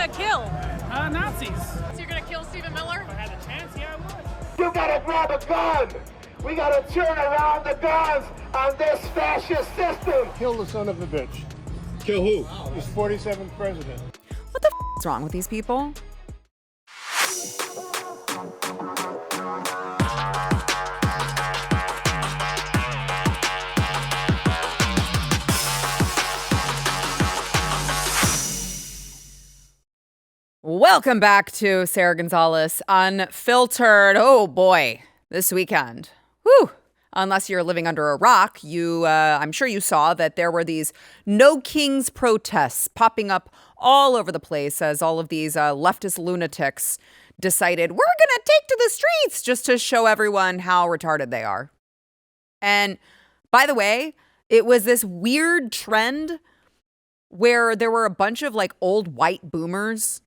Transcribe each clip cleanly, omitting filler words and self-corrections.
gonna kill? Nazis. So you're gonna kill Stephen Miller? If I had the chance, yeah, I would. You gotta grab a gun. We gotta turn around the guns on this fascist system. Kill the son of a bitch. Kill who? He's 47th president. What the f*** is wrong with these people? Welcome back to Sara Gonzales Unfiltered. Oh boy, this weekend. Whew. Unless you're living under a rock, I'm sure you saw that there were these No Kings protests popping up all over the place as all of these leftist lunatics decided we're going to take to the streets just to show everyone how retarded they are. And by the way, it was this weird trend where there were a bunch of like old white boomers.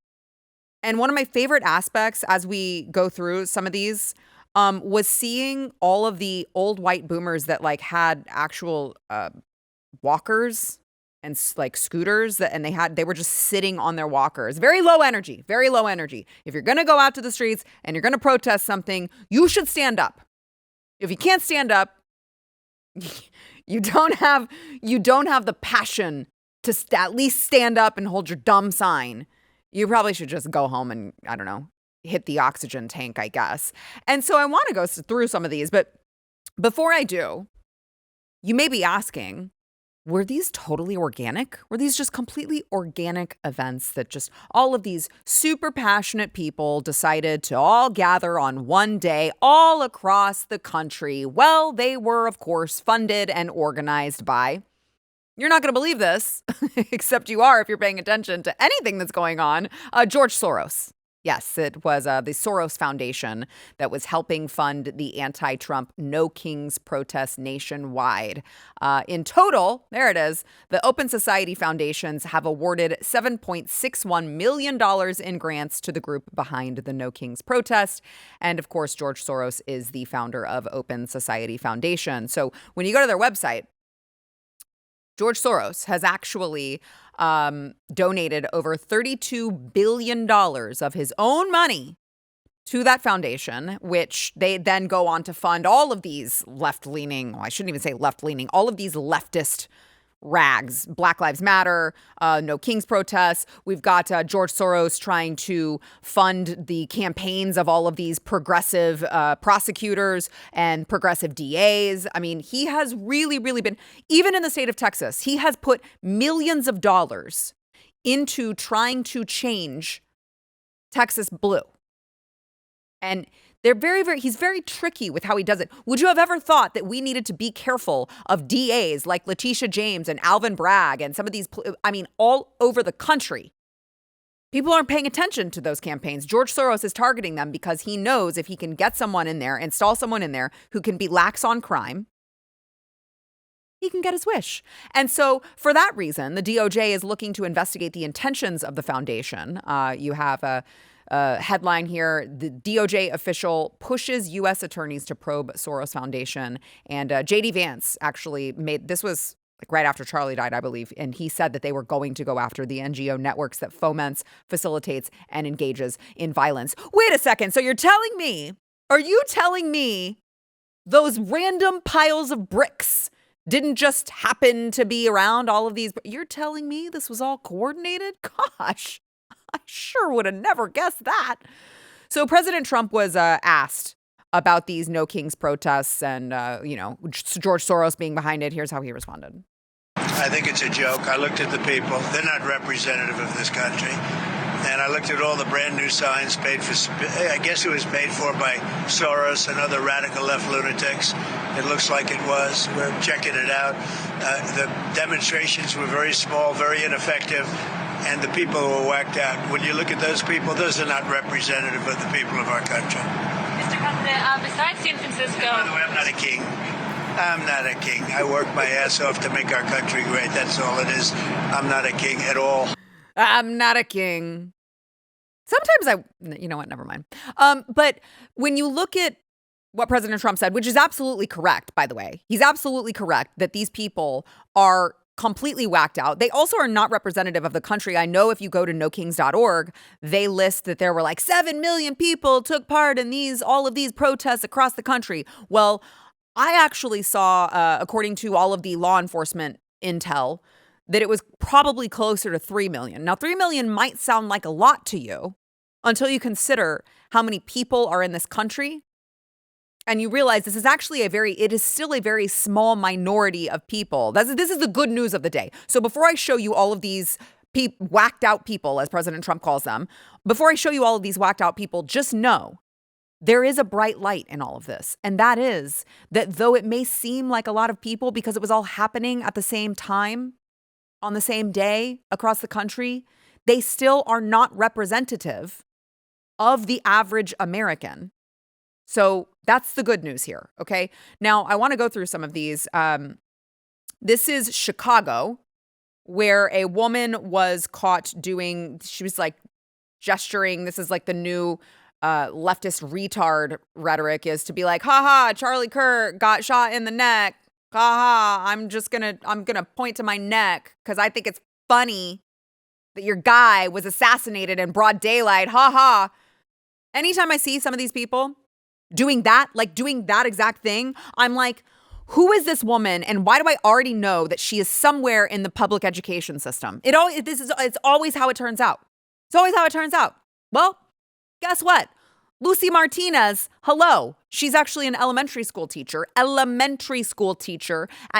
And one of my favorite aspects as we go through some of these was seeing all of the old white boomers that like had actual walkers and like scooters and they were just sitting on their walkers. Very low energy, very low energy. If you're going to go out to the streets and you're going to protest something, you should stand up. If you can't stand up, you don't have the passion to at least stand up and hold your dumb sign. You probably should just go home and, I don't know, hit the oxygen tank, I guess. And so I want to go through some of these. But before I do, you may be asking, were these totally organic? Were these just completely organic events that just all of these super passionate people decided to all gather on one day all across the country? Well, they were, of course, funded and organized by... You're not going to believe this, except you are if you're paying attention to anything that's going on. George Soros. Yes, it was the Soros Foundation that was helping fund the anti-Trump No Kings protests nationwide. In total, there it is, the Open Society Foundations have awarded $7.61 million in grants to the group behind the No Kings protest. And of course, George Soros is the founder of Open Society Foundation. So when you go to their website, George Soros has actually donated over $32 billion of his own money to that foundation, which they then go on to fund all of these left-leaning, well, I shouldn't even say left-leaning, all of these leftist rags, Black Lives Matter, No Kings protests. We've got George Soros trying to fund the campaigns of all of these progressive prosecutors and progressive DAs. I mean, he has really, really been, even in the state of Texas, he has put millions of dollars into trying to change Texas blue. And he's very tricky with how he does it. Would you have ever thought that we needed to be careful of DAs like Letitia James and Alvin Bragg and some of these, all over the country? People aren't paying attention to those campaigns. George Soros is targeting them because he knows if he can get someone in there, install someone in there who can be lax on crime, he can get his wish. And so for that reason, the DOJ is looking to investigate the intentions of the foundation. You have a headline here: the DOJ official pushes U.S. attorneys to probe Soros Foundation. And J.D. Vance actually this was like right after Charlie died, I believe. And he said that they were going to go after the NGO networks that foments, facilitates, and engages in violence. Wait a second. So are you telling me those random piles of bricks didn't just happen to be around all of these? You're telling me this was all coordinated? Gosh. I sure would have never guessed that. So President Trump was asked about these No Kings protests and, George Soros being behind it. Here's how he responded. I think it's a joke. I looked at the people. They're not representative of this country. And I looked at all the brand new signs paid for, I guess it was paid for by Soros and other radical left lunatics. It looks like it was. We're checking it out. The demonstrations were very small, very ineffective. And the people who were whacked out. When you look at those people, those are not representative of the people of our country. Mr. President, besides San Francisco... By the way, I'm not a king. I'm not a king. I work my ass off to make our country great. That's all it is. I'm not a king at all. I'm not a king. Sometimes you know what, never mind. But when you look at what President Trump said, which is absolutely correct, by the way, he's absolutely correct that these people are completely whacked out. They also are not representative of the country. I know if you go to nokings.org, they list that there were like 7 million people took part in all of these protests across the country. Well, I actually saw, according to all of the law enforcement intel, that it was probably closer to 3 million. Now, 3 million might sound like a lot to you until you consider how many people are in this country. And you realize this is actually it is still a very small minority of people. This is the good news of the day. So before I show you all of these whacked out people, as President Trump calls them, before I show you all of these whacked out people, just know there is a bright light in all of this. And that is that though it may seem like a lot of people because it was all happening at the same time, on the same day across the country, they still are not representative of the average American. So that's the good news here, okay? Now, I want to go through some of these. This is Chicago, where a woman was caught she was like gesturing. This is like the new leftist retard rhetoric is to be like, haha, Charlie Kirk got shot in the neck. Haha, I'm gonna point to my neck because I think it's funny that your guy was assassinated in broad daylight. Haha. Anytime I see some of these people doing that exact thing, I'm like, who is this woman and why do I already know that she is somewhere in the public education system? It's always how it turns out. It's always how it turns out. Well, guess what? Lucy Martinez, hello. She's actually an elementary school teacher at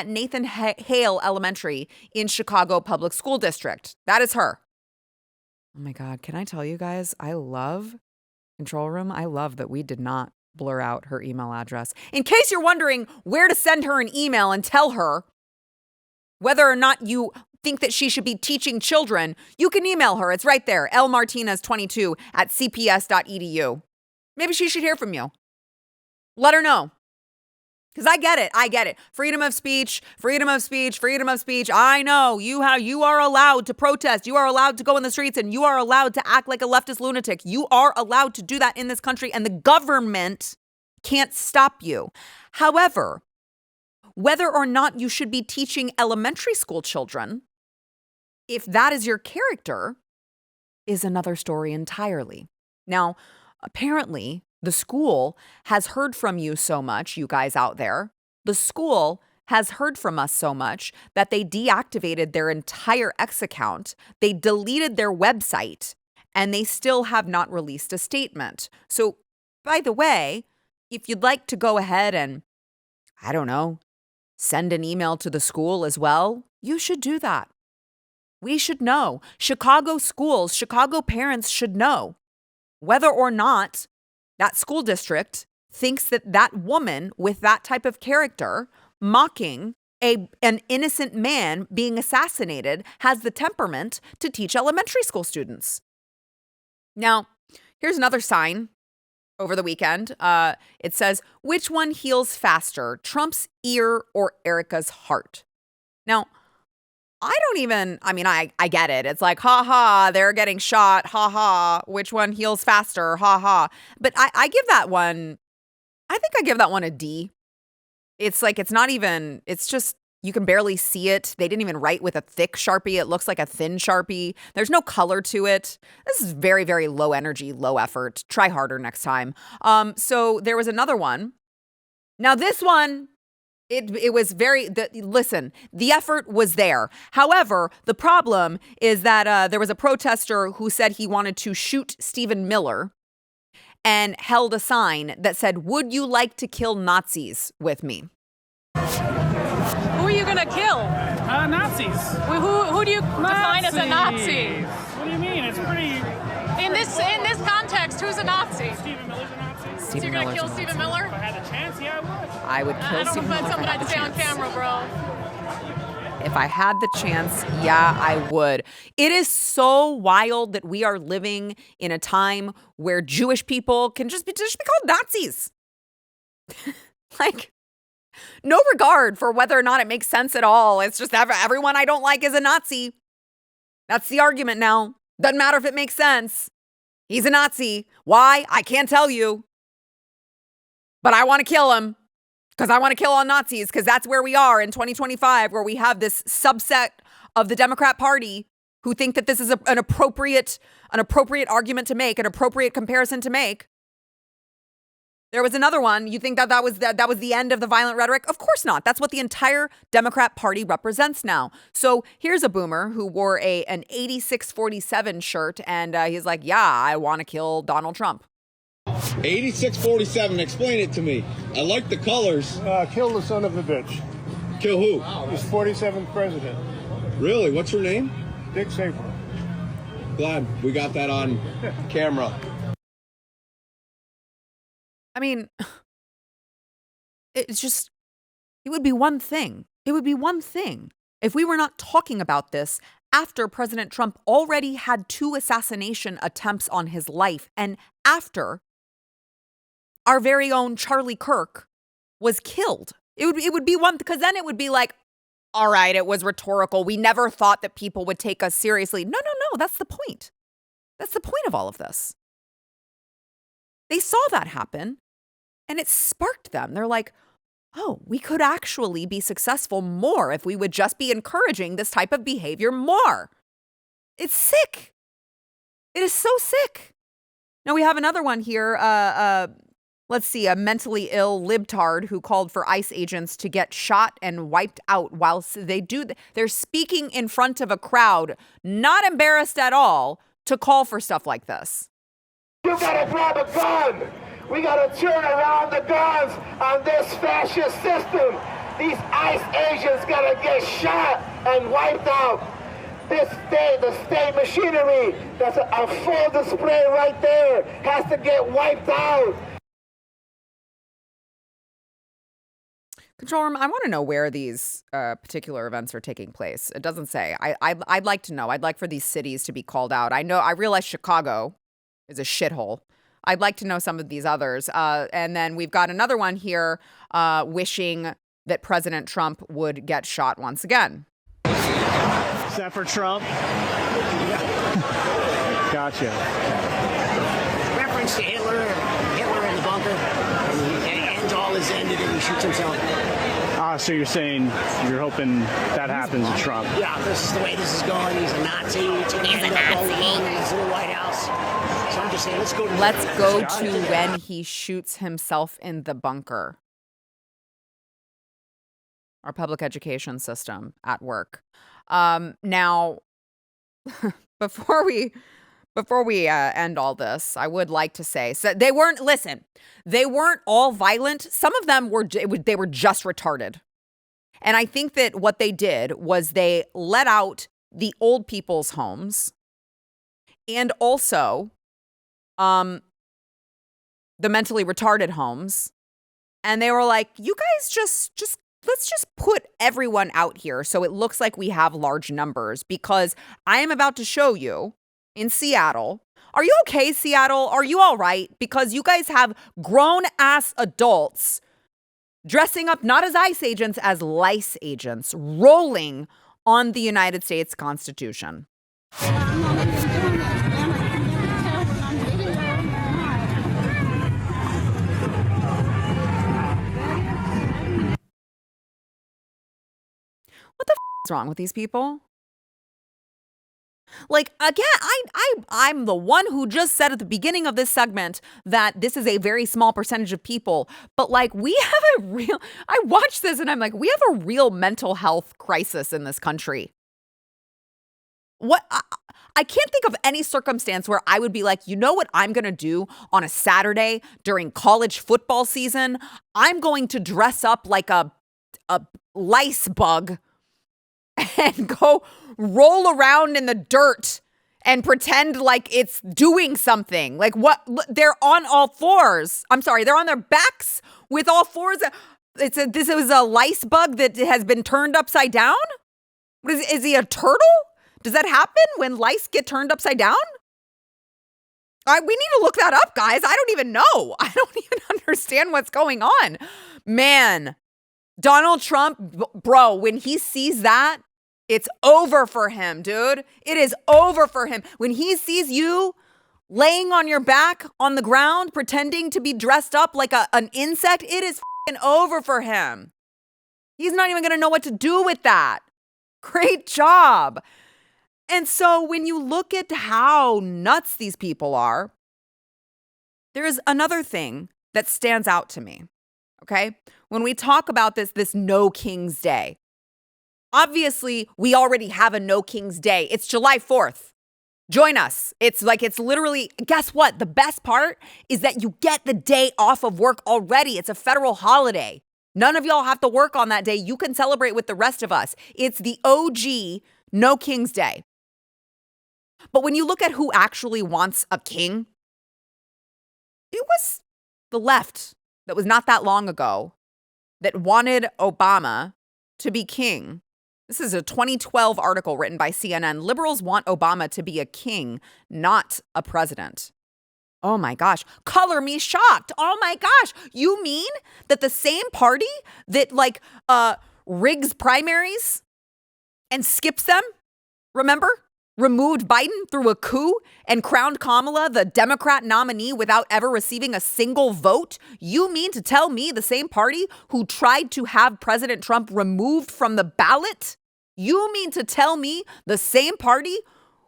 Nathan Hale Elementary in Chicago Public School District. That is her. Oh my God. Can I tell you guys, I love Control Room. I love that we did not blur out her email address. In case you're wondering where to send her an email and tell her whether or not you think that she should be teaching children, you can email her. It's right there, lmartinez22@cps.edu. Maybe she should hear from you. Let her know. Because I get it. Freedom of speech. I know you are allowed to protest. You are allowed to go in the streets and you are allowed to act like a leftist lunatic. You are allowed to do that in this country and the government can't stop you. However, whether or not you should be teaching elementary school children, if that is your character, is another story entirely. Now, apparently, the school has heard from you so much, you guys out there. The school has heard from us so much that they deactivated their entire X account. They deleted their website and they still have not released a statement. So, by the way, if you'd like to go ahead and, I don't know, send an email to the school as well, you should do that. We should know. Chicago schools, Chicago parents should know whether or not that school district thinks that that woman with that type of character mocking an innocent man being assassinated has the temperament to teach elementary school students. Now, here's another sign over the weekend. It says, which one heals faster, Trump's ear or Erica's heart? Now, I get it. It's like, ha, they're getting shot. Ha, which one heals faster? Ha. But I give that one a D. It's like, it's just, you can barely see it. They didn't even write with a thick Sharpie. It looks like a thin Sharpie. There's no color to it. This is very, very low energy, low effort. Try harder next time. So there was another one. Now this one, It was listen, the effort was there. However, the problem is that there was a protester who said he wanted to shoot Stephen Miller and held a sign that said, would you like to kill Nazis with me? Who are you going to kill? Nazis. Who do you define as a Nazi? What do you mean? It's pretty... In this context, who's a Nazi? Stephen Miller's a Nazi. So you're going to kill Stephen Miller? If I had the chance, yeah, I would kill Stephen Miller. I don't know if that's something I'd say on camera, bro. If I had the chance, yeah, I would. It is so wild that we are living in a time where Jewish people can just be called Nazis. Like, no regard for whether or not it makes sense at all. It's just everyone I don't like is a Nazi. That's the argument now. Doesn't matter if it makes sense. He's a Nazi. Why? I can't tell you. But I want to kill him because I want to kill all Nazis, because that's where we are in 2025, where we have this subset of the Democrat Party who think that this is an appropriate argument to make, an appropriate comparison to make. There was another one. You think that was the end of the violent rhetoric? Of course not. That's what the entire Democrat Party represents now. So here's a boomer who wore an 8647 shirt, and he's like, yeah, I want to kill Donald Trump. 8647, explain it to me. I like the colors. Kill the son of a bitch. Kill who? He's 47th president. Really? What's her name? Dick Safer. Glad we got that on camera. I mean, it would be one thing. It would be one thing if we were not talking about this after President Trump already had 2 assassination attempts on his life and after our very own Charlie Kirk was killed. It would be one, because then it would be like, all right, it was rhetorical. We never thought that people would take us seriously. No, that's the point. That's the point of all of this. They saw that happen and it sparked them. They're like, oh, we could actually be successful more if we would just be encouraging this type of behavior more. It's sick. It is so sick. Now we have another one here. Let's see, a mentally ill libtard who called for ICE agents to get shot and wiped out while they're speaking in front of a crowd, not embarrassed at all to call for stuff like this. You gotta grab a gun. We gotta turn around the guns on this fascist system. These ICE agents gotta get shot and wiped out. The state machinery, that's a full display right there, has to get wiped out. Control Room, I want to know where these particular events are taking place. It doesn't say. I'd like to know. I'd like for these cities to be called out. I realize Chicago is a shithole. I'd like to know some of these others. And then we've got another one here wishing that President Trump would get shot once again. Is that for Trump? Gotcha. Reference to Hitler in the bunker, and all is ended and he shoots himself. So you're saying you're hoping that happens to Trump? Yeah, this is the way this is going. He's a Nazi. He's a Nazi. He's in the White House. So I'm just saying, let's go to when he shoots himself in the bunker. Our public education system at work. Now, before we end all this, I would like to say, so they weren't all violent. Some of them were just retarded. And I think that what they did was they let out the old people's homes and also the mentally retarded homes. And they were like, you guys let's just put everyone out here so it looks like we have large numbers, because I am about to show you in Seattle. Are you okay, Seattle? Are you all right? Because you guys have grown-ass adults dressing up not as ICE agents, as lice agents, rolling on the United States Constitution. What the is wrong with these people? Like, again, I'm the one who just said at the beginning of this segment that this is a very small percentage of people. But like, I watched this and I'm like, we have a real mental health crisis in this country. I can't think of any circumstance where I would be like, you know what I'm going to do on a Saturday during college football season? I'm going to dress up like a lice bug and go roll around in the dirt and pretend like it's doing something. Like what? They're on all fours. I'm sorry, they're on their backs with all fours. This was a lice bug that has been turned upside down? Is he a turtle? Does that happen when lice get turned upside down? We need to look that up, guys. I don't even know. I don't even understand what's going on. Man, Donald Trump, bro, when he sees that, it's over for him, dude. It is over for him. When he sees you laying on your back on the ground, pretending to be dressed up like an insect, it is over for him. He's not even going to know what to do with that. Great job. And so when you look at how nuts these people are, there is another thing that stands out to me, okay? When we talk about this No King's Day, obviously we already have a No King's Day. It's July 4th. Join us. It's literally, guess what? The best part is that you get the day off of work already. It's a federal holiday. None of y'all have to work on that day. You can celebrate with the rest of us. It's the OG No King's Day. But when you look at who actually wants a king, it was the left that was not that long ago that wanted Obama to be king. This is a 2012 article written by CNN. Liberals want Obama to be a king, not a president. Oh my gosh. Color me shocked. Oh my gosh. You mean that the same party that rigs primaries and skips them, remember? Removed Biden through a coup and crowned Kamala the Democrat nominee without ever receiving a single vote? You mean to tell me the same party who tried to have President Trump removed from the ballot? You mean to tell me the same party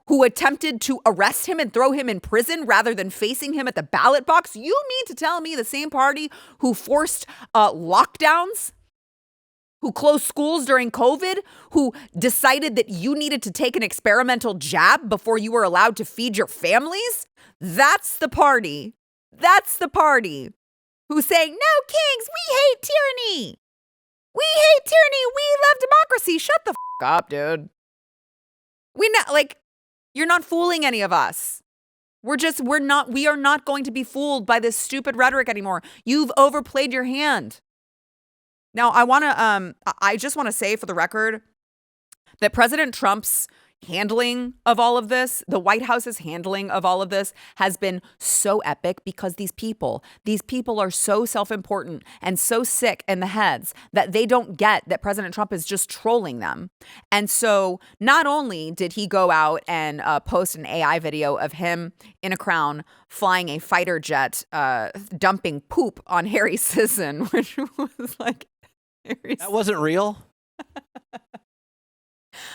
who attempted to arrest him and throw him in prison rather than facing him at the ballot box? You mean to tell me the same party who forced lockdowns? Who closed schools during COVID, who decided that you needed to take an experimental jab before you were allowed to feed your families? That's the party. That's the party who's saying, no kings, we hate tyranny. We hate tyranny. We love democracy. Shut the up, dude. You're not fooling any of us. We are not going to be fooled by this stupid rhetoric anymore. You've overplayed your hand. Now, I just want to say for the record that President Trump's handling of all of this, the White House's handling of all of this has been so epic because these people are so self-important and so sick in the heads that they don't get that President Trump is just trolling them. And so not only did he go out and post an AI video of him in a crown flying a fighter jet, dumping poop on Harry Sisson, which was like, that wasn't real?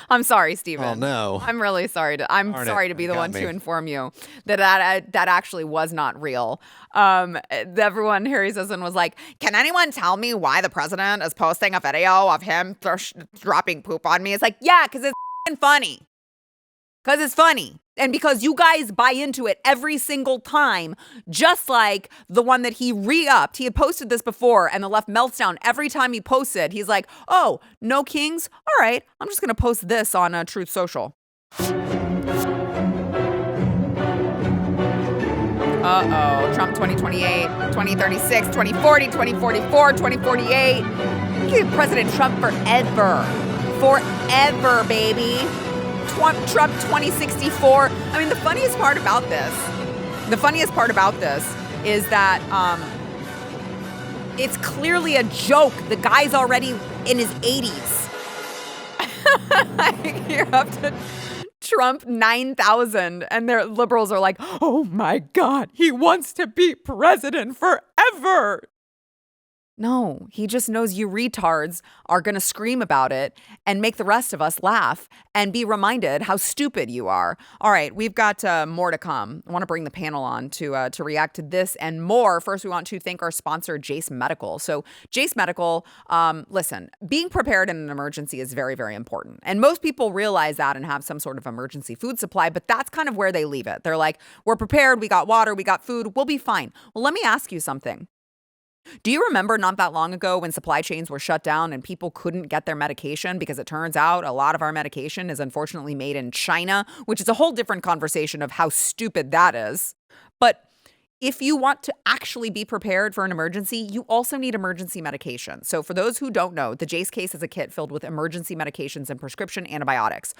I'm sorry, Stephen. Oh, no. I'm really sorry. I'm sorry to be the one to inform you that actually was not real. Everyone, Harry Sisson was like, can anyone tell me why the president is posting a video of him dropping poop on me? It's like, yeah, because it's funny. Because it's funny. And because you guys buy into it every single time, just like the one that he re-upped. He had posted this before and the left melts down every time he posted. He's like, oh, no kings? All right, I'm just going to post this on Truth Social. Uh-oh, Trump 2028, 2036, 2040, 2044, 2048. Keep President Trump forever. Forever, baby. Trump 2064. I mean, the funniest part about this is that it's clearly a joke. The guy's already in his 80s. You're up to Trump 9,000, and their liberals are like, oh my God, he wants to be president forever. No, he just knows you retards are going to scream about it and make the rest of us laugh and be reminded how stupid you are. All right, we've got more to come. I want to bring the panel on to react to this and more. First, we want to thank our sponsor, Jase Medical. So Jase Medical, listen, being prepared in an emergency is very, very important. And most people realize that and have some sort of emergency food supply, but that's kind of where they leave it. They're like, we're prepared, we got water, we got food, we'll be fine. Well, let me ask you something. Do you remember not that long ago when supply chains were shut down and people couldn't get their medication because it turns out a lot of our medication is unfortunately made in China, which is a whole different conversation of how stupid that is. But if you want to actually be prepared for an emergency, you also need emergency medication. So for those who don't know, the Jase case is a kit filled with emergency medications and prescription antibiotics.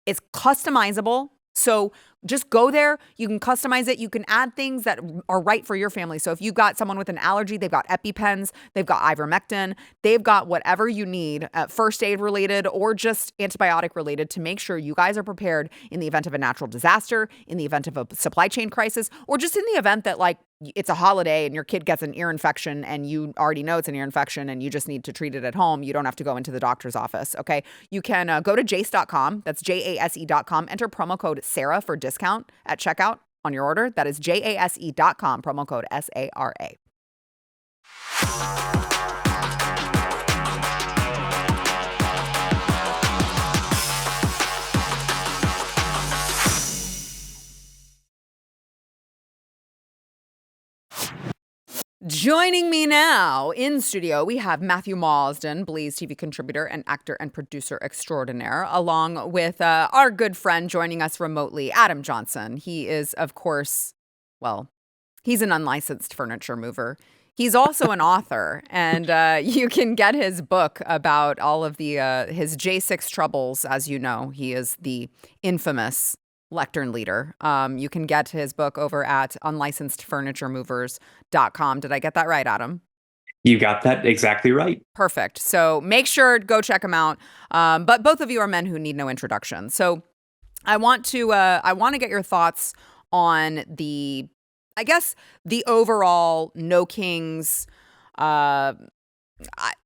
It's customizable. So just go there. You can customize it. You can add things that are right for your family. So if you've got someone with an allergy, they've got EpiPens, they've got ivermectin, they've got whatever you need, first aid related or just antibiotic related, to make sure you guys are prepared in the event of a natural disaster, in the event of a supply chain crisis, or just in the event that like it's a holiday and your kid gets an ear infection and you already know it's an ear infection and you just need to treat it at home, you don't have to go into the doctor's office, okay? You can go to jase.com. That's jase.com. Enter promo code Sara for discount at checkout on your order. That is jase.com, promo code SARA. Joining me now in studio, we have Matthew Marsden, Blaze TV contributor and actor and producer extraordinaire, along with our good friend joining us remotely, Adam Johnson. He is, of course, well, he's an unlicensed furniture mover. He's also an author, and you can get his book about all of the his J6 troubles. As you know, he is the infamous lectern leader. You can get his book over at unlicensed.furnituremovers.com. Did I get that right, Adam? You got that exactly right. Perfect. So make sure to go check him out. But both of you are men who need no introduction. So I want to get your thoughts on the overall No Kings,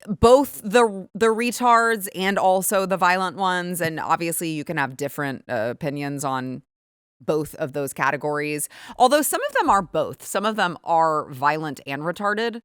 both the retards and also the violent ones. And obviously you can have different opinions on both of those categories. Although some of them are both. Some of them are violent and retarded.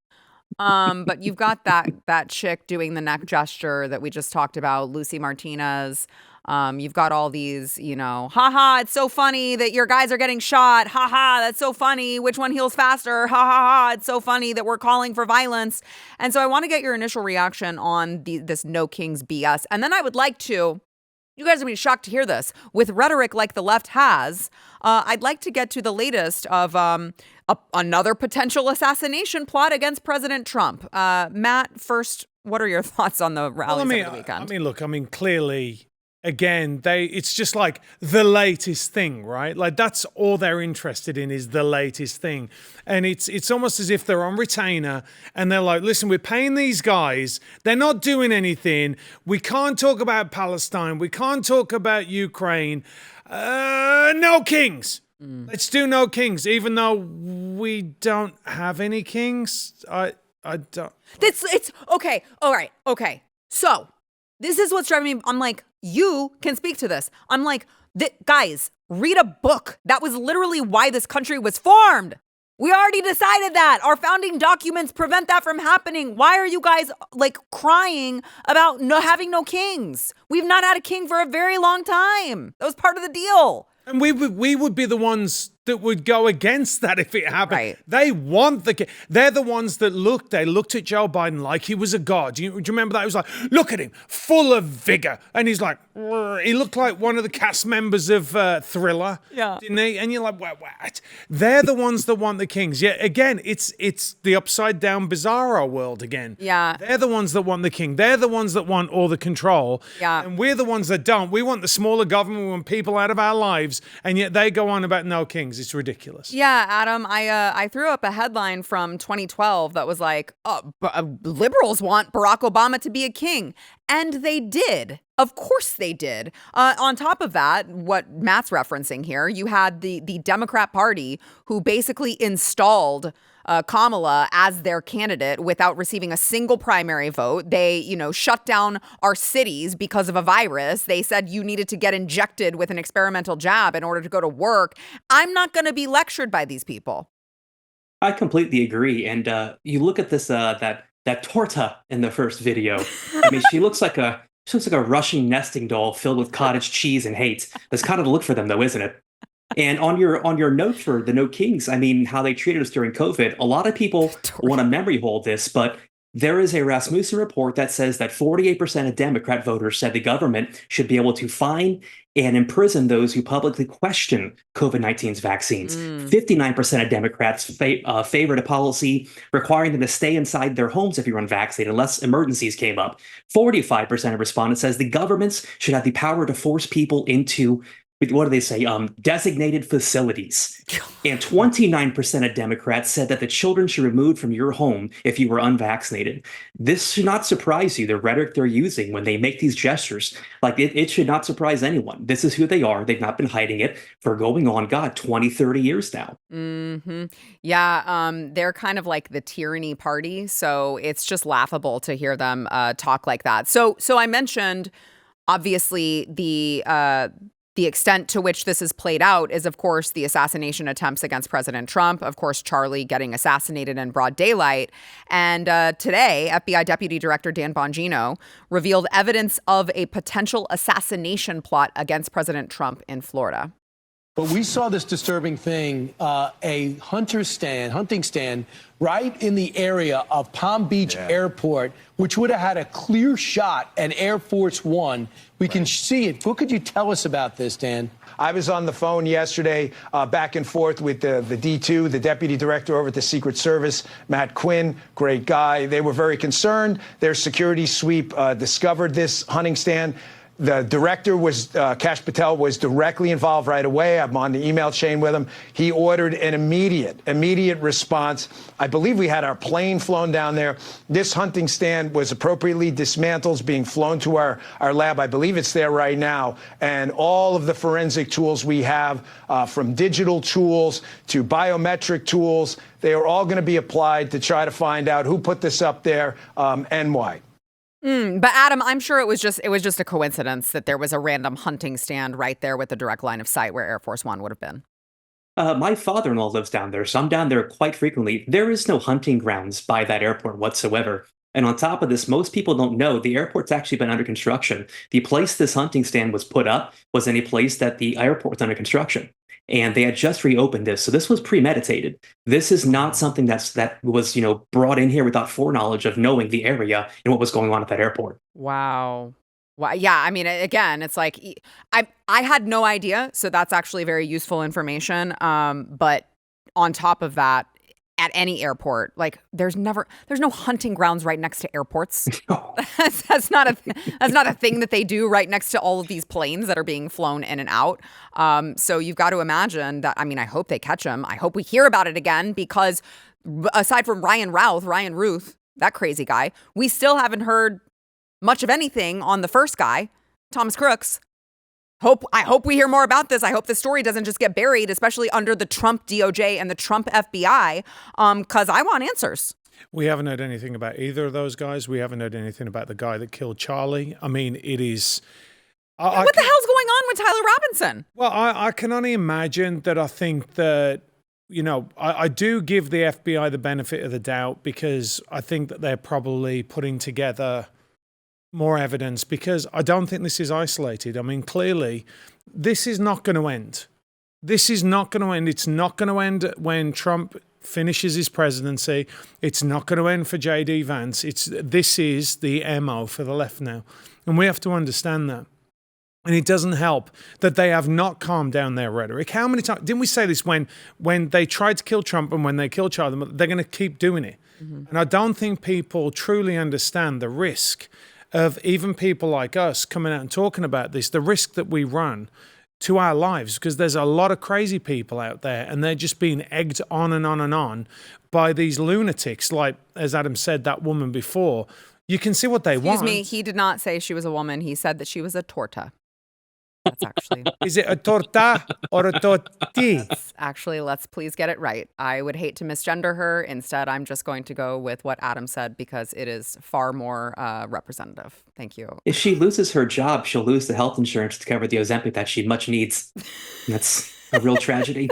But you've got that chick doing the neck gesture that we just talked about, Lucy Martinez. You've got all these, haha, it's so funny that your guys are getting shot. Haha, that's so funny. Which one heals faster? Ha ha ha. It's so funny that we're calling for violence. And so I want to get your initial reaction on this No Kings BS. And then I would like to, you guys are going to be shocked to hear this, with rhetoric like the left has, I'd like to get to the latest of another potential assassination plot against President Trump. Matt, first, what are your thoughts on the rallies over the weekend? Clearly, again, it's just like the latest thing, right? Like that's all they're interested in is the latest thing. And it's almost as if they're on retainer and they're like, listen, we're paying these guys. They're not doing anything. We can't talk about Palestine. We can't talk about Ukraine. No kings. Let's do no kings, even though we don't have any kings. I don't. It's okay. All right. Okay. So this is what's driving me. I'm like, you can speak to this. I'm like, guys, read a book. That was literally why this country was formed. We already decided that. Our founding documents prevent that from happening. Why are you guys like crying about having no kings? We've not had a king for a very long time. That was part of the deal. And we would be the ones that would go against that if it happened. Right. They want they're the ones that looked at Joe Biden like he was a god. Do you remember that? It was like, look at him, full of vigor. And he's like, he looked like one of the cast members of Thriller. Yeah. Didn't he? And you're like, what? They're the ones that want the kings. Yeah, again, it's the upside down bizarro world again. Yeah. They're the ones that want the king. They're the ones that want all the control. Yeah. And we're the ones that don't. We want the smaller government. We want people out of our lives. And yet they go on about no kings. It's ridiculous. Yeah, Adam, I threw up a headline from 2012 that was like, liberals want Barack Obama to be a king. And they did. Of course they did. On top of that, what Matt's referencing here, you had the Democrat Party who basically installed Kamala as their candidate without receiving a single primary vote. They, shut down our cities because of a virus. They said you needed to get injected with an experimental jab in order to go to work. I'm not going to be lectured by these people. I completely agree. And you look at this, that torta in the first video. I mean, she looks like a Russian nesting doll filled with cottage cheese and hate. That's kind of the look for them, though, isn't it? And on your note for the No Kings, I mean, how they treated us during COVID, a lot of people want to memory hold this, but there is a Rasmussen report that says that 48% of Democrat voters said the government should be able to fine and imprison those who publicly question COVID-19's vaccines. 59% of Democrats favored a policy requiring them to stay inside their homes if you're unvaccinated unless emergencies came up. 45% of respondents says the governments should have the power to force people into what do they say? Designated facilities. And 29% of Democrats said that the children should be removed from your home if you were unvaccinated. This should not surprise you, the rhetoric they're using when they make these gestures. Like, it should not surprise anyone. This is who they are. They've not been hiding it for going on, God, 20, 30 years now. Mm-hmm. Yeah, they're kind of like the tyranny party, so it's just laughable to hear them talk like that. So I mentioned, obviously, the extent to which this is played out is, of course, the assassination attempts against President Trump, of course, Charlie getting assassinated in broad daylight. And today, FBI Deputy Director Dan Bongino revealed evidence of a potential assassination plot against President Trump in Florida. But we saw this disturbing thing, a hunting stand right in the area of Palm Beach Airport, which would have had a clear shot at Air Force One. We can see it. What could you tell us about this, Dan? I was on the phone yesterday, back and forth with the D2, the deputy director over at the Secret Service, Matt Quinn, great guy. They were very concerned. Their security sweep discovered this hunting stand. The director was, Kash Patel, was directly involved right away. I'm on the email chain with him. He ordered an immediate response. I believe we had our plane flown down there. This hunting stand was appropriately dismantled, being flown to our lab. I believe it's there right now. And all of the forensic tools we have, from digital tools to biometric tools, they are all going to be applied to try to find out who put this up there and why. But Adam, I'm sure it was just a coincidence that there was a random hunting stand right there with a direct line of sight where Air Force One would have been. My father-in-law lives down there, so I'm down there quite frequently. There is no hunting grounds by that airport whatsoever. And on top of this, most people don't know the airport's actually been under construction. The place this hunting stand was put up was in a place that the airport was under construction. And they had just reopened this. So this was premeditated. This is not something that was, brought in here without foreknowledge of knowing the area and what was going on at that airport. Wow. Well, yeah, I mean, again, it's like I had no idea. So that's actually very useful information. But on top of that, at any airport, like there's no hunting grounds right next to airports. That's not a thing that they do right next to all of these planes that are being flown in and out. So you've got to imagine that. I mean, I hope they catch him. I hope we hear about it again, because aside from Ryan Ruth, that crazy guy, we still haven't heard much of anything on the first guy, Thomas Crooks. I hope we hear more about this. I hope the story doesn't just get buried, especially under the Trump DOJ and the Trump FBI, because I want answers. We haven't heard anything about either of those guys. We haven't heard anything about the guy that killed Charlie. I mean, it is... what the hell's going on with Tyler Robinson? Well, I can only imagine that. I think that, I do give the FBI the benefit of the doubt, because I think that they're probably putting together more evidence, because I don't think this is isolated. I mean, clearly, this is not going to end. This is not going to end. It's not going to end when Trump finishes his presidency. It's not going to end for J.D. Vance. This is the MO for the left now. And we have to understand that. And it doesn't help that they have not calmed down their rhetoric. How many times didn't we say this when they tried to kill Trump and when they killed Charlie? They're going to keep doing it. Mm-hmm. And I don't think people truly understand the risk of even people like us coming out and talking about this, the risk that we run to our lives, because there's a lot of crazy people out there and they're just being egged on and on and on by these lunatics. Like, as Adam said, that woman before, you can see what they want. Excuse me, he did not say she was a woman. He said that she was a torta. That's actually... Is it a torta or a torti? Actually, let's please get it right. I would hate to misgender her. Instead, I'm just going to go with what Adam said, because it is far more representative. Thank you. If she loses her job, she'll lose the health insurance to cover the Ozempic that she much needs. That's a real tragedy.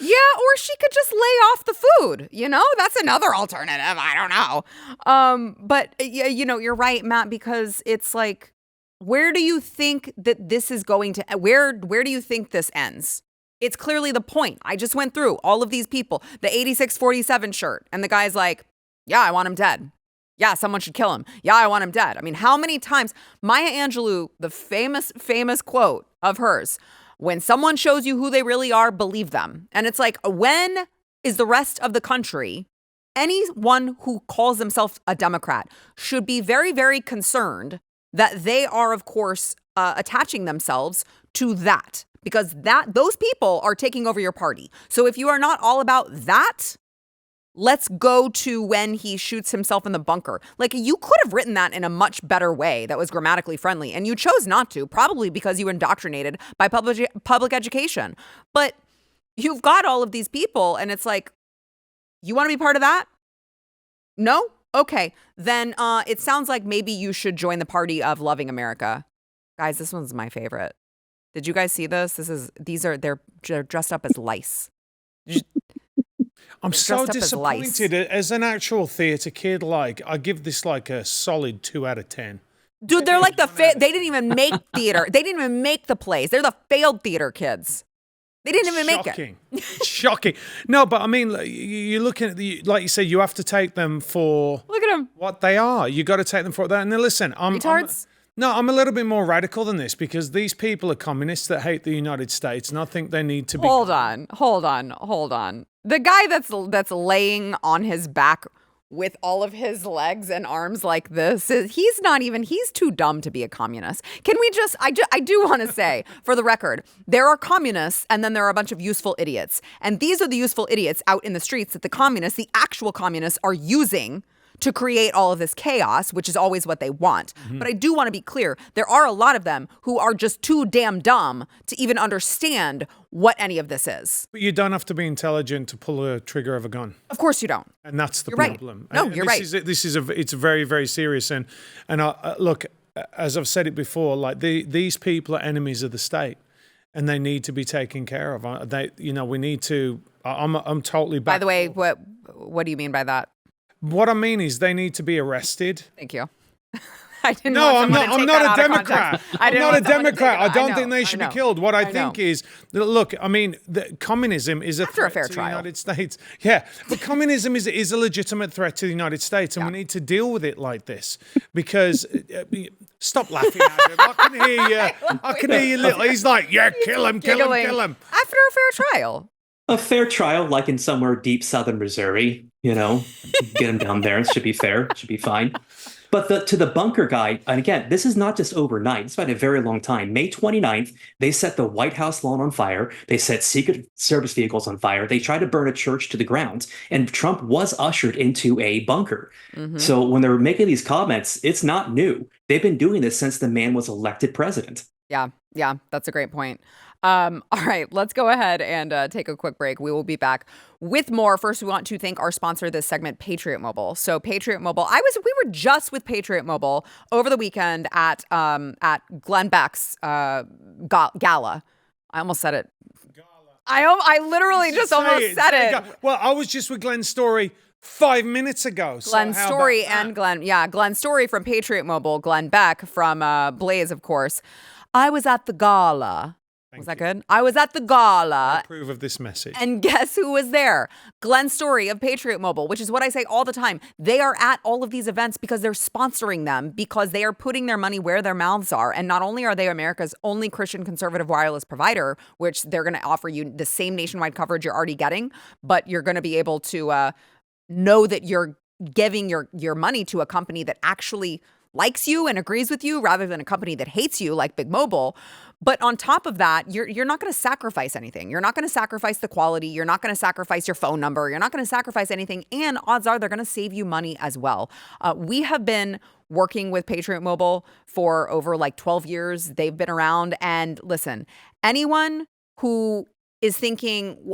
Yeah, or she could just lay off the food. That's another alternative. I don't know. But you're right, Matt, because it's like, where do you think that this is going to, where do you think this ends? It's clearly the point. I just went through all of these people, the 8647 shirt, and the guy's like, yeah, I want him dead. Yeah, someone should kill him. Yeah, I want him dead. I mean, how many times, Maya Angelou, the famous quote of hers, when someone shows you who they really are, believe them. And it's like, when is the rest of the country, anyone who calls themselves a Democrat should be very, very concerned that they are, of course, attaching themselves to that, because those people are taking over your party. So if you are not all about that, let's go to when he shoots himself in the bunker. Like, you could have written that in a much better way that was grammatically friendly, and you chose not to, probably because you were indoctrinated by public education. But you've got all of these people, and it's like, you want to be part of that? No? Okay. Then it sounds like maybe you should join the party of loving America. Guys, this one's my favorite. Did you guys see this? They're dressed up as lice. I'm so disappointed. As an actual theater kid, like, I give this like a solid 2 out of 10. Dude, they're like they didn't even make theater. They didn't even make the plays. They're the failed theater kids. They didn't even make it. Shocking. No, but I mean, you're looking at like you said, you have to take them for look at them, what they are. You got to take them for that. And then listen, I'm a little bit more radical than this, because these people are communists that hate the United States, and I think they need to be. Hold on. The guy that's laying on his back with all of his legs and arms like this, he's too dumb to be a communist. Can we I do want to say, for the record, there are communists and then there are a bunch of useful idiots. And these are the useful idiots out in the streets that the actual communists are using to create all of this chaos, which is always what they want. Mm-hmm. But I do want to be clear. There are a lot of them who are just too damn dumb to even understand what any of this is. But you don't have to be intelligent to pull a trigger of a gun. Of course you don't. And that's the you're problem. Right. No, you're right. It's very, very serious. And look, as I've said it before, like these people are enemies of the state, and they need to be taken care of. We need to. I'm totally back. By the way, what do you mean by that? What I mean is they need to be arrested. Thank you. I'm not a Democrat. I'm not a Democrat. I don't think they should be killed. What I think is, look, I mean, communism is a threat to the United States. Yeah, but communism is a legitimate threat to the United States, and we need to deal with it like this. Because stop laughing at him. I can hear you. Little. He's like, yeah, kill him. After a fair trial. A fair trial, like in somewhere deep southern Missouri, get him down there. It should be fair. It should be fine. But to the bunker guy, and again, this is not just overnight. It's been a very long time. May 29th, they set the White House lawn on fire. They set Secret Service vehicles on fire. They tried to burn a church to the ground. And Trump was ushered into a bunker. Mm-hmm. So when they're making these comments, it's not new. They've been doing this since the man was elected president. Yeah, that's a great point. All right, let's go ahead and take a quick break. We will be back with more. First, we want to thank our sponsor this segment, Patriot Mobile. So Patriot Mobile, we were just with Patriot Mobile over the weekend at Glenn Beck's gala. I almost said it. I literally just almost said it. Well, I was just with Glenn Story 5 minutes ago. Glenn Story and Glenn Story from Patriot Mobile, Glenn Beck from Blaze, of course. I was at the gala. Was that good? I was at the gala. I approve of this message. And guess who was there? Glenn Story of Patriot Mobile, which is what I say all the time. They are at all of these events because they're sponsoring them, because they are putting their money where their mouths are. And not only are they America's only Christian conservative wireless provider, which they're going to offer you the same nationwide coverage you're already getting, but you're going to be able to know that you're giving your money to a company that actually likes you and agrees with you rather than a company that hates you like Big Mobile. But on top of that, you're not going to sacrifice anything. You're not going to sacrifice the quality. You're not going to sacrifice your phone number. You're not going to sacrifice anything. And odds are they're going to save you money as well. We have been working with Patriot Mobile for over 12 years. They've been around. And listen, anyone who is thinking,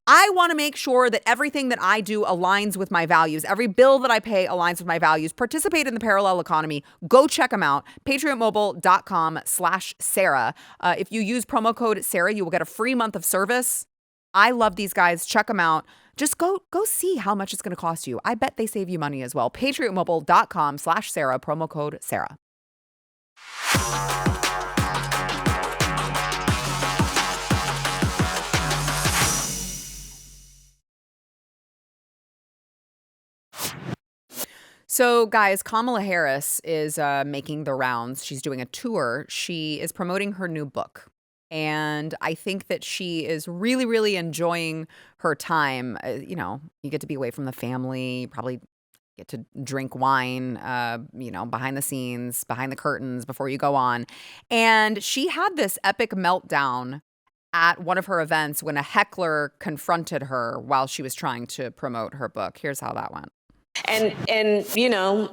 I want to make sure that everything that I do aligns with my values. Every bill that I pay aligns with my values. Participate in the parallel economy. Go check them out. PatriotMobile.com/Sara. If you use promo code Sara, you will get a free month of service. I love these guys. Check them out. Just go see how much it's going to cost you. I bet they save you money as well. PatriotMobile.com/Sara. Promo code Sara. So, guys, Kamala Harris is making the rounds. She's doing a tour. She is promoting her new book. And I think that she is really, really enjoying her time. You get to be away from the family, probably get to drink wine, behind the scenes, behind the curtains before you go on. And she had this epic meltdown at one of her events when a heckler confronted her while she was trying to promote her book. Here's how that went. And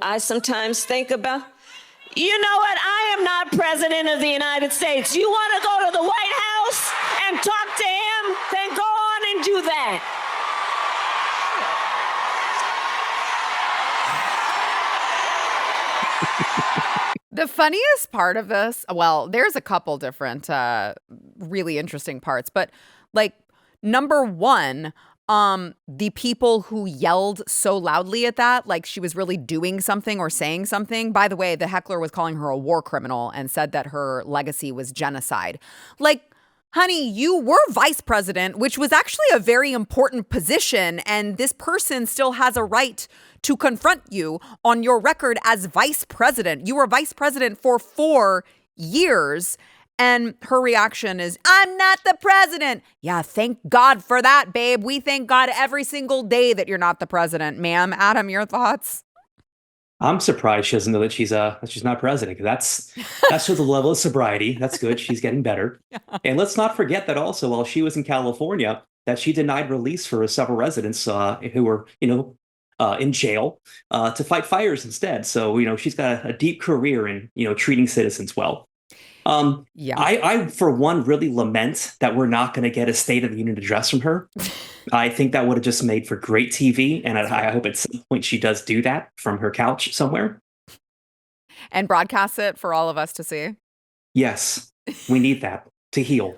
I sometimes think about, you know what? I am not president of the United States. You want to go to the White House and talk to him? Then go on and do that. The funniest part of this, well, there's a couple different really interesting parts, but like number one, the people who yelled so loudly at that, like she was really doing something or saying something. By the way, the heckler was calling her a war criminal and said that her legacy was genocide. Like, honey, you were vice president, which was actually a very important position, and this person still has a right to confront you on your record as vice president. You were vice president for 4 years. And her reaction is, I'm not the president. Yeah, thank God for that, babe. We thank God every single day that you're not the president. Ma'am, Adam, your thoughts? I'm surprised she doesn't know that she's not president. That's shows the level of sobriety. That's good. She's getting better. Yeah. And let's not forget that also while she was in California, that she denied release for several residents who were, in jail to fight fires instead. So, she's got a deep career in, treating citizens well. I, for one, really lament that we're not going to get a State of the Union address from her. I think that would have just made for great TV. And I hope at some point she does do that from her couch somewhere. And broadcast it for all of us to see. Yes, we need that to heal.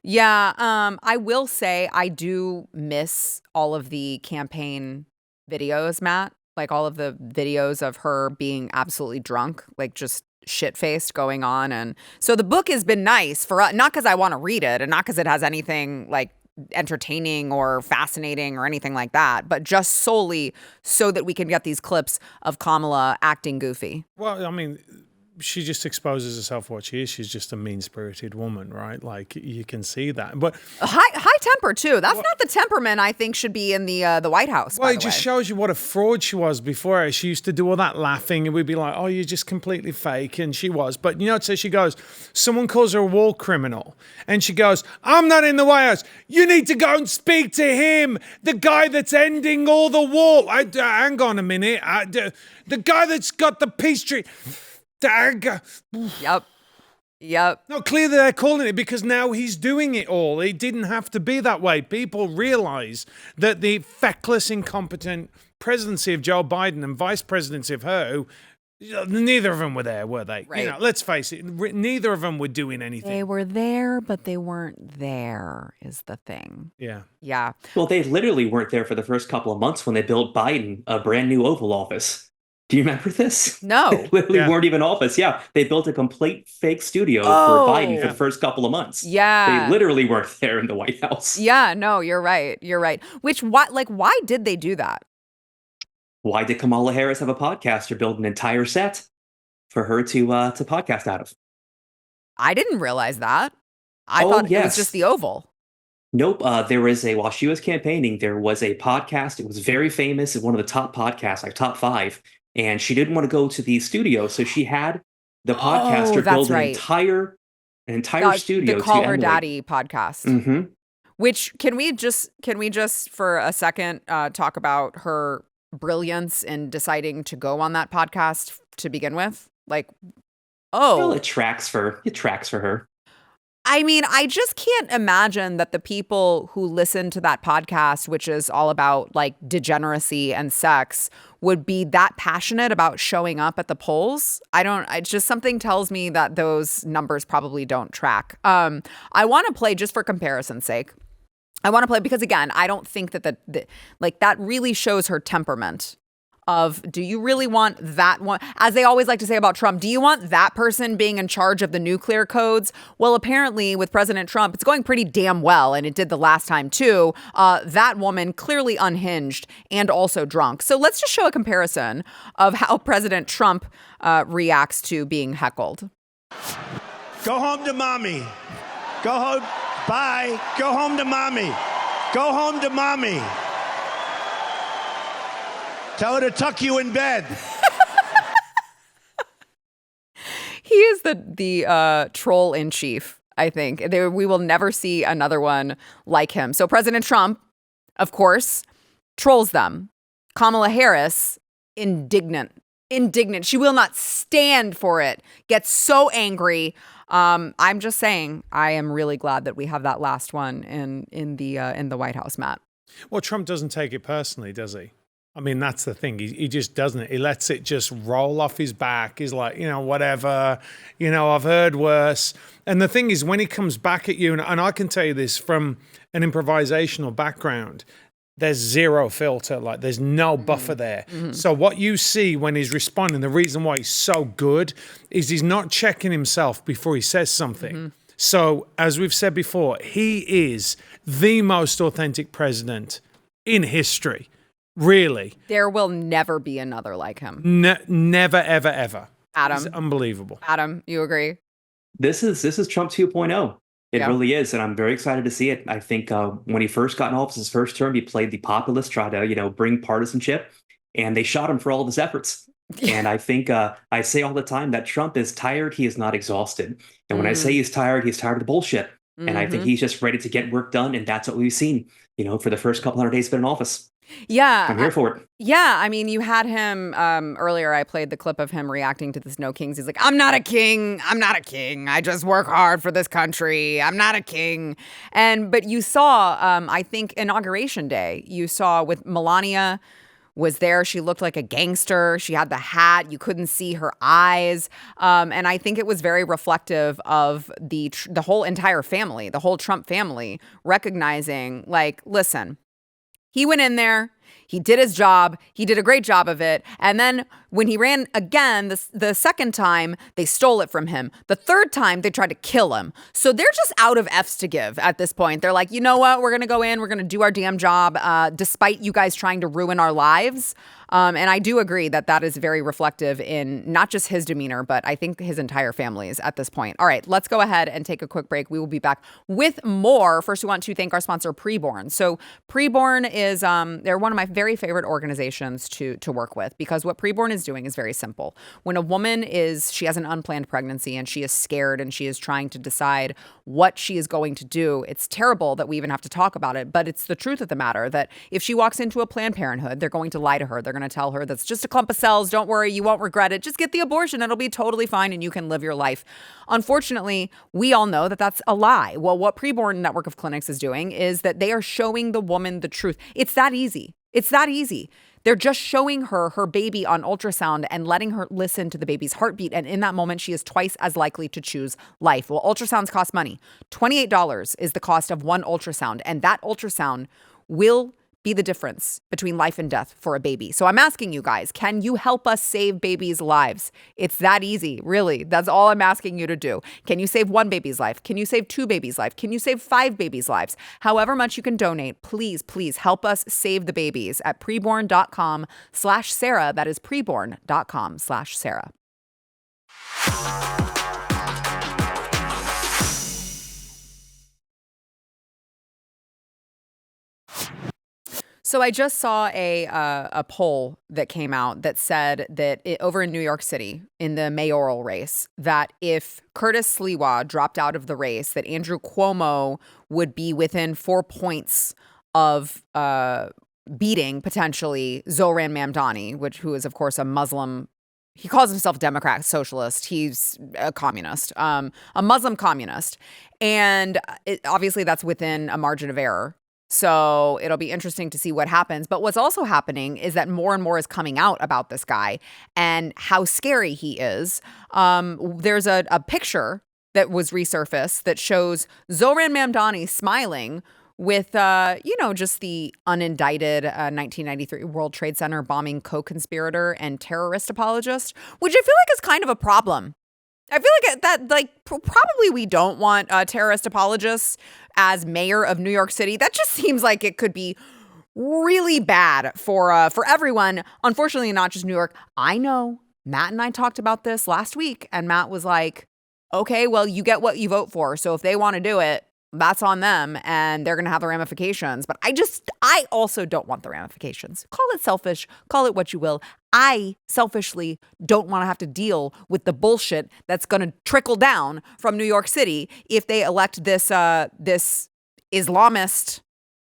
Yeah, I will say I do miss all of the campaign videos, Matt. Like all of the videos of her being absolutely drunk, like just shit-faced going on. And so the book has been nice for us, not because I want to read it and not because it has anything like entertaining or fascinating or anything like that, but just solely so that we can get these clips of Kamala acting goofy. Well, I mean, she just exposes herself what she is. She's just a mean-spirited woman, right? Like you can see that. But high temper too. That's not the temperament I think should be in the White House. Well, it just shows you what a fraud she was before. She used to do all that laughing, and we'd be like, "Oh, you're just completely fake," and she was. But so she goes. Someone calls her a war criminal, and she goes, "I'm not in the White House. You need to go and speak to him, the guy that's ending all the war." Hang on a minute. The guy that's got the peace treaty. Yep. No, clearly they're calling it because now he's doing it all. It didn't have to be that way. People realize that the feckless, incompetent presidency of Joe Biden and vice presidency of her, neither of them were there, were they? Right. Let's face it, neither of them were doing anything. They were there, but they weren't there is the thing. Yeah. Well, they literally weren't there for the first couple of months when they built Biden a brand new Oval Office. Do you remember this? No. They literally weren't even office. Yeah. They built a complete fake studio for Biden for the first couple of months. Yeah. They literally weren't there in the White House. Yeah, no, you're right. Why did they do that? Why did Kamala Harris have a podcast or build an entire set for her to podcast out of? I didn't realize that. I thought it was just the Oval. Nope. While she was campaigning, there was a podcast. It was very famous. One of the top podcasts, like top 5. And she didn't want to go to the studio, so she had the podcaster build an entire studio. The Call Her Daddy podcast. Mm-hmm. Which can we just for a second talk about her brilliance in deciding to go on that podcast to begin with? Well, it tracks for her. I mean, I just can't imagine that the people who listen to that podcast, which is all about like degeneracy and sex, would be that passionate about showing up at the polls. It's just something tells me that those numbers probably don't track. I want to play just for comparison's sake. I want to play because again, I don't think that that really shows her temperament. Do you really want that one? As they always like to say about Trump, do you want that person being in charge of the nuclear codes? Well, apparently with President Trump, it's going pretty damn well. And it did the last time too. That woman clearly unhinged and also drunk. So let's just show a comparison of how President Trump reacts to being heckled. Go home to mommy. Go home. Bye. Go home to mommy. Go home to mommy. Tell her to tuck you in bed. He is the troll in chief, I think. We will never see another one like him. So President Trump, of course, trolls them. Kamala Harris, indignant. She will not stand for it. Gets so angry. I'm just saying, I am really glad that we have that last one in the White House, Matt. Well, Trump doesn't take it personally, does he? I mean, that's the thing. He just doesn't. He lets it just roll off his back. He's like, whatever. I've heard worse. And the thing is, when he comes back at you, and I can tell you this from an improvisational background, there's zero filter. Like, there's no buffer there. Mm-hmm. So what you see when he's responding, the reason why he's so good is he's not checking himself before he says something. Mm-hmm. So, as we've said before, he is the most authentic president in history. Really. There will never be another like him. Never, ever, ever. Adam. It's unbelievable. Adam, you agree? This is Trump 2.0. It really is, and I'm very excited to see it. I think when he first got in office, his first term, he played the populist, tried to, bring partisanship, and they shot him for all of his efforts. And I think I say all the time that Trump is tired, he is not exhausted. And when I say he's tired of the bullshit. And I think he's just ready to get work done, and that's what we've seen, for the first couple hundred days he's been in office. Yeah. I'm here for it. Yeah. I mean, you had him earlier. I played the clip of him reacting to this No Kings. He's like, I'm not a king. I just work hard for this country. I'm not a king. But you saw, I think, Inauguration Day, you saw with Melania was there. She looked like a gangster. She had the hat. You couldn't see her eyes. And I think it was very reflective of the whole entire family, the whole Trump family, recognizing, like, listen, he went in there, he did his job, he did a great job of it, and then when he ran again, the second time, they stole it from him. The third time, they tried to kill him. So they're just out of F's to give at this point. They're like, you know what? We're going to go in, we're going to do our damn job, despite you guys trying to ruin our lives. And I do agree that is very reflective in not just his demeanor, but I think his entire family's at this point. All right, let's go ahead and take a quick break. We will be back with more. First, we want to thank our sponsor, PreBorn. So PreBorn is, they're one of my very favorite organizations to work with, because what PreBorn is doing is very simple. When a woman she has an unplanned pregnancy and she is scared and she is trying to decide what she is going to do, it's terrible that we even have to talk about it, but it's the truth of the matter that if she walks into a Planned Parenthood, they're going to lie to her. They're going to tell her that's just a clump of cells. Don't worry, you won't regret it. Just get the abortion. It'll be totally fine and you can live your life. Unfortunately, we all know that that's a lie. Well, what PreBorn network of clinics is doing is that they are showing the woman the truth. It's that easy. It's that easy. They're just showing her baby on ultrasound and letting her listen to the baby's heartbeat. And in that moment, she is twice as likely to choose life. Well, ultrasounds cost money. $28 is the cost of one ultrasound. And that ultrasound will be the difference between life and death for a baby. So I'm asking you guys, can you help us save babies' lives? It's that easy, really. That's all I'm asking you to do. Can you save one baby's life? Can you save two babies' lives? Can you save 5 babies' lives? However much you can donate, please, please help us save the babies at preborn.com/Sara. That is preborn.com/Sara. So I just saw a poll that came out that said that over in New York City in the mayoral race, that if Curtis Sliwa dropped out of the race, that Andrew Cuomo would be within 4 points of beating potentially Zohran Mamdani, who is of course a Muslim. He calls himself Democrat socialist. He's a communist, a Muslim communist, and obviously that's within a margin of error. So it'll be interesting to see what happens. But what's also happening is that more and more is coming out about this guy and how scary he is. There's a picture that was resurfaced that shows Zohran Mamdani smiling with, just the unindicted 1993 World Trade Center bombing co-conspirator and terrorist apologist, which I feel like is kind of a problem. I feel like probably we don't want terrorist apologists as mayor of New York City. That just seems like it could be really bad for everyone. Unfortunately, not just New York. I know Matt and I talked about this last week, and Matt was like, okay, well, you get what you vote for. So if they want to do it, that's on them, and they're going to have the ramifications. But I also don't want the ramifications. Call it selfish, call it what you will. I selfishly don't want to have to deal with the bullshit that's going to trickle down from New York City if they elect this Islamist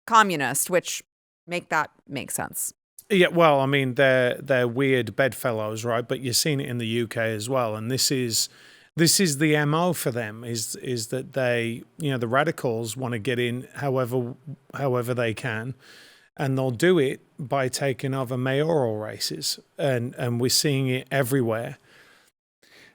communist, which make sense. Yeah, well, I mean, they're weird bedfellows, right? But you're seeing it in the UK as well, and this is the MO for them is that they, the radicals want to get in however they can, and they'll do it by taking over mayoral races, and we're seeing it everywhere.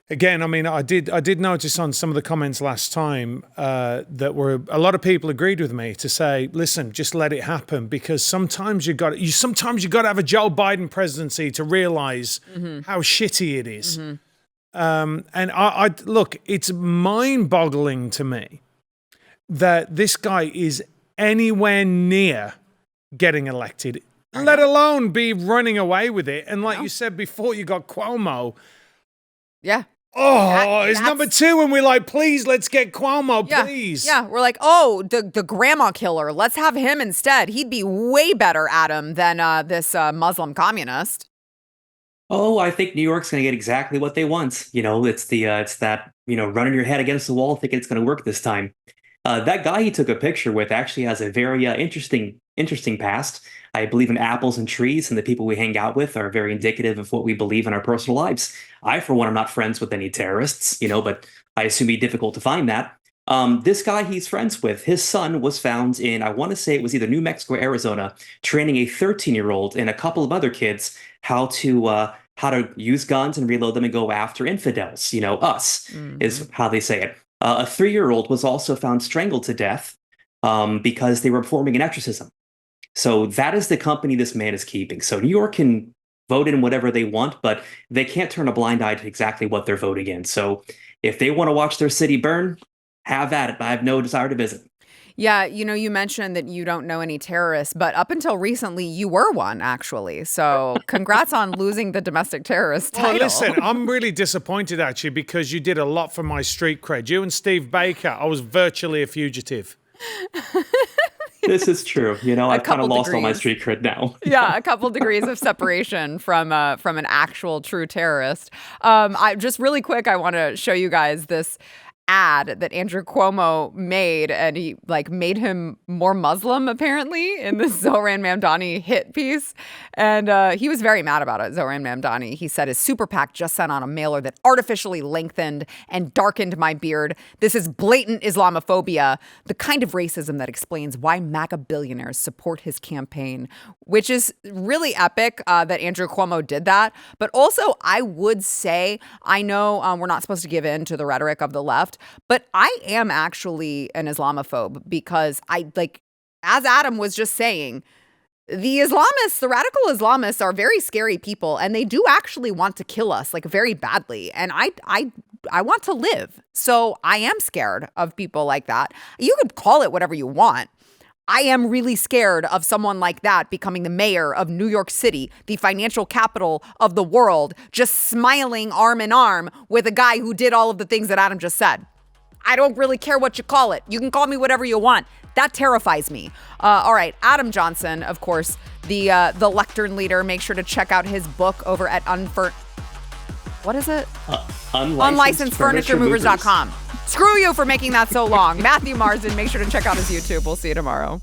Again, I mean, I did notice on some of the comments last time that a lot of people agreed with me to say, listen, just let it happen, because sometimes you got to have a Joe Biden presidency to realize how shitty it is. And I look, it's mind-boggling to me that this guy is anywhere near getting elected, let alone be running away with it. And like you said before, you got Cuomo. Yeah. It's number 2, and we're like, please, let's get Cuomo, please. Yeah, we're like, the grandma killer. Let's have him instead. He'd be way better at him than this Muslim communist. Oh, I think New York's going to get exactly what they want. It's that running your head against the wall, thinking it's going to work this time. That guy he took a picture with actually has a very interesting past. I believe in apples and trees, and the people we hang out with are very indicative of what we believe in our personal lives. I, for one, am not friends with any terrorists, but I assume it'd be difficult to find that. This guy he's friends with, his son was found in, I want to say it was either New Mexico or Arizona, training a 13-year-old and a couple of other kids how to use guns and reload them and go after infidels. Us is how they say it. A 3-year-old was also found strangled to death because they were performing an exorcism. So that is the company this man is keeping. So New York can vote in whatever they want, but they can't turn a blind eye to exactly what they're voting in. So if they want to watch their city burn, have at it. I have no desire to visit. Yeah, you mentioned that you don't know any terrorists, but up until recently, you were one, actually. So congrats on losing the domestic terrorist title. Well, listen, I'm really disappointed, actually, because you did a lot for my street cred. You and Steve Baker, I was virtually a fugitive. This is true. I've kind of lost all my street cred now. Yeah, a couple degrees of separation from an actual true terrorist. I just really quick, I want to show you guys this ad that Andrew Cuomo made, and he made him more Muslim apparently in this Zohran Mamdani hit piece, and he was very mad about it. Zohran Mamdani, he said his super PAC just sent on a mailer that artificially lengthened and darkened my beard. This is blatant Islamophobia, the kind of racism that explains why MAGA billionaires support his campaign, which is really epic that Andrew Cuomo did that. But also, I would say, I know we're not supposed to give in to the rhetoric of the left, but I am actually an Islamophobe because as Adam was just saying, the Islamists, the radical Islamists are very scary people, and they do actually want to kill us very badly. And I want to live. So I am scared of people like that. You could call it whatever you want. I am really scared of someone like that becoming the mayor of New York City, the financial capital of the world, just smiling arm in arm with a guy who did all of the things that Adam just said. I don't really care what you call it. You can call me whatever you want. That terrifies me. All right, Adam Johnson, of course, the lectern leader. Make sure to check out his book over at what is it? Unlicensed FurnitureMovers.com. Screw you for making that so long. Matthew Marsden, make sure to check out his YouTube. We'll see you tomorrow.